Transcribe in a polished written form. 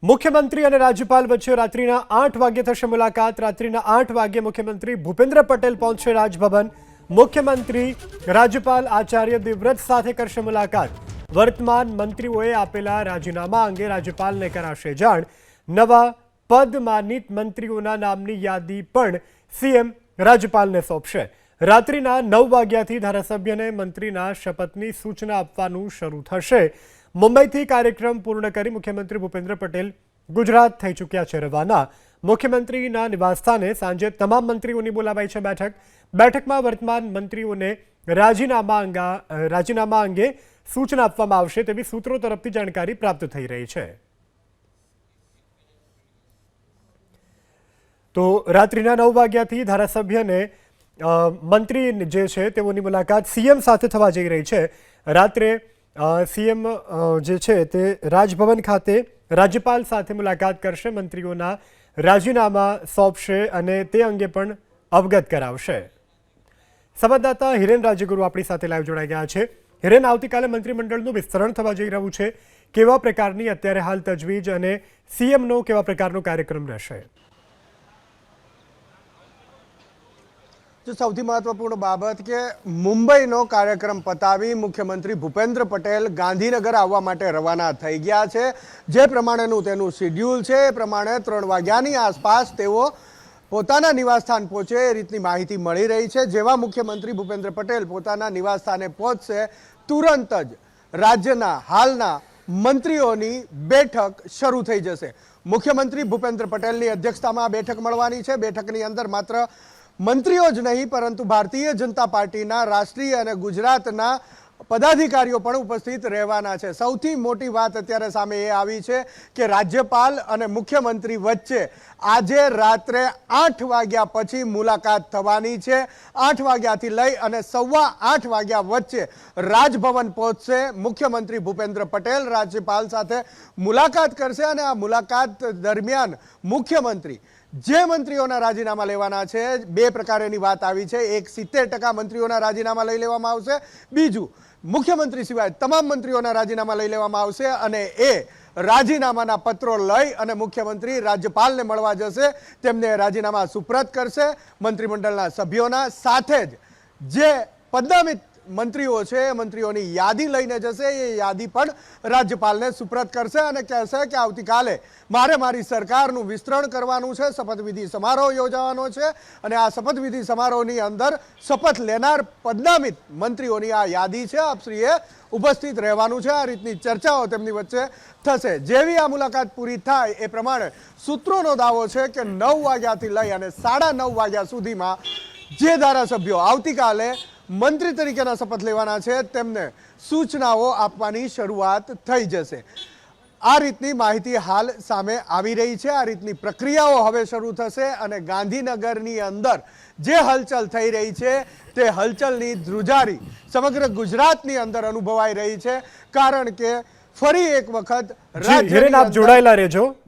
મુખ્યમંત્રી અને રાજ્યપાલ વચ્ચે રાત્રિના 8 વાગ્યે થશે મુલાકાત। રાત્રિના 8 વાગ્યે મુખ્યમંત્રી ભૂપેન્દ્ર પટેલ પહોંચશે રાજભવન। મુખ્યમંત્રી રાજ્યપાલ આચાર્ય દેવવ્રત સાથે કરશે મુલાકાત। વર્તમાન મંત્રીઓએ આપેલા રાજીનામા અંગે રાજ્યપાલને કરાશે જાણ। નવા પદમાનિત મંત્રીઓના નામની યાદી પણ સીએમ રાજ્યપાલને સોંપશે। રાત્રિના 9 વાગ્યાથી ધારાસભ્યને મંત્રીના શપથની સૂચના આપવાનું શરૂ થશે। મુંબઈથી કાર્યક્રમ પૂર્ણ કરી મુખ્યમંત્રી ભૂપેન્દ્ર પટેલ ગુજરાત થઈ ચૂક્યા છે રવાના। મુખ્યમંત્રીના નિવાસસ્થાને સાંજે તમામ મંત્રીઓની બોલાવાઈ છે બેઠકમાં વર્તમાન મંત્રીઓને રાજીનામા અંગે સૂચના આપવામાં આવશે તેવી સૂત્રો તરફથી જાણકારી પ્રાપ્ત થઈ રહી છે। તો રાત્રિના 9 વાગ્યાથી ધારાસભ્યને મંત્રી જે છે તેઓની મુલાકાત સીએમ સાથે થવા જઈ રહી છે। રાત્રે સીએમ જે છે તે રાજભવન ખાતે રાજ્યપાલ સાથે મુલાકાત કરશે, મંત્રીઓના રાજીનામા સોંપશે અને તે અંગે પણ અવગત કરાવશે। સંવાદદાતા હિરેન રાજ્યગુરુ આપણી સાથે લાઈવ જોડાઈ ગયા છે। હિરેન, આવતીકાલે મંત્રીમંડળનું વિસ્તરણ થવા જઈ રહ્યું છે, કેવા પ્રકારની અત્યારે હાલ તજવીજ અને સીએમનો કેવા પ્રકારનો કાર્યક્રમ રહેશે? जो સૌથી મહત્વપૂર્ણ બાબત કે મુંબઈનો કાર્યક્રમ પતાવી મુખ્યમંત્રી ભૂપેન્દ્ર પટેલ ગાંધીનગર આવવા માટે રવાના થઈ ગયા છે। જે પ્રમાણેનું તેનું શેડ્યુલ છે એ પ્રમાણે 3 વાગ્યાની આસપાસ તેઓ પોતાના નિવાસસ્થાન પહોંચે એ રીતની માહિતી મળી રહી છે। જેવા મુખ્યમંત્રી ભૂપેન્દ્ર પટેલ પોતાના નિવાસસ્થાને પહોંચશે તુરંત જ રાજ્યના હાલના મંત્રીઓની બેઠક શરૂ થઈ જશે। મુખ્યમંત્રી ભૂપેન્દ્ર પટેલની અધ્યક્ષતામાં બેઠક મળવાની છે। બેઠકની અંદર માત્ર મંત્રીઓ જ નહીં પરંતુ ભારતીય જનતા પાર્ટીના રાષ્ટ્રીય અને ગુજરાતના પદાધિકારીઓ પણ ઉપસ્થિત રહેવાના છે। સૌથી મોટી વાત અત્યારે સામે એ આવી છે કે રાજ્યપાલ અને મુખ્યમંત્રી વચ્ચે આજે રાત્રે 8 વાગ્યા પછી મુલાકાત થવાની છે। 8 વાગ્યાથી લઈ અને 8:15 વાગ્યા વચ્ચે રાજભવન પહોંચશે મુખ્યમંત્રી ભૂપેન્દ્ર પટેલ, રાજ્યપાલ સાથે મુલાકાત કરશે અને આ મુલાકાત દરમિયાન મુખ્યમંત્રી જે મંત્રીઓના રાજીનામા લેવાના છે, 2 પ્રકારની વાત આવી છે। એક 70% મંત્રીઓના રાજીનામા લઈ લેવામાં આવશે, બીજું મુખ્યમંત્રી સિવાય તમામ મંત્રીઓના રાજીનામા લઈ લેવામાં આવશે અને એ રાજીનામાના પત્રો લઈ અને મુખ્યમંત્રી રાજ્યપાલને મળવા જશે, તેમને રાજીનામા સુપ્રત કરશે મંત્રીમંડળના સભ્યોના। સાથે જ જે પદનામિત મંત્રીઓ છે એ મંત્રીઓની યાદી લઈને જશે, એ યાદી પણ રાજ્યપાલને સુપ્રત કરશે અને કહેશે કે આવતીકાલે મારે મારી સરકારનું વિસ્તરણ કરવાનું છે, શપથવિધિ સમારોહ યોજવાનો છે અને આ શપથવિધિ સમારોહની અંદર શપથ લેનાર પદનામિત મંત્રીઓની આ યાદી છે, આપશ્રીએ ઉપસ્થિત રહેવાનું છે। આ રીતની ચર્ચાઓ તેમની વચ્ચે થશે। જેવી આ મુલાકાત પૂરી થાય એ પ્રમાણે સૂત્રોનો દાવો છે કે 9 વાગ્યાથી લઈ અને 9:30 વાગ્યા સુધીમાં જે ધારાસભ્યો આવતીકાલે મંત્રી તરીકેના શપથ લેવાના છે તેમને સૂચનાઓ આપવાની શરૂઆત થઈ જશે। આ રીતની માહિતી હાલ સામે આવી રહી છે। આ રીતની પ્રક્રિયાઓ હવે શરૂ થશે અને ગાંધીનગરની અંદર જે હલચલ થઈ રહી છે તે હલચલની ધ્રુજારી સમગ્ર ગુજરાતની અંદર અનુભવાઈ રહી છે, કારણ કે ફરી એક વખત હિરેન, આપ જોડાયેલા રહેજો।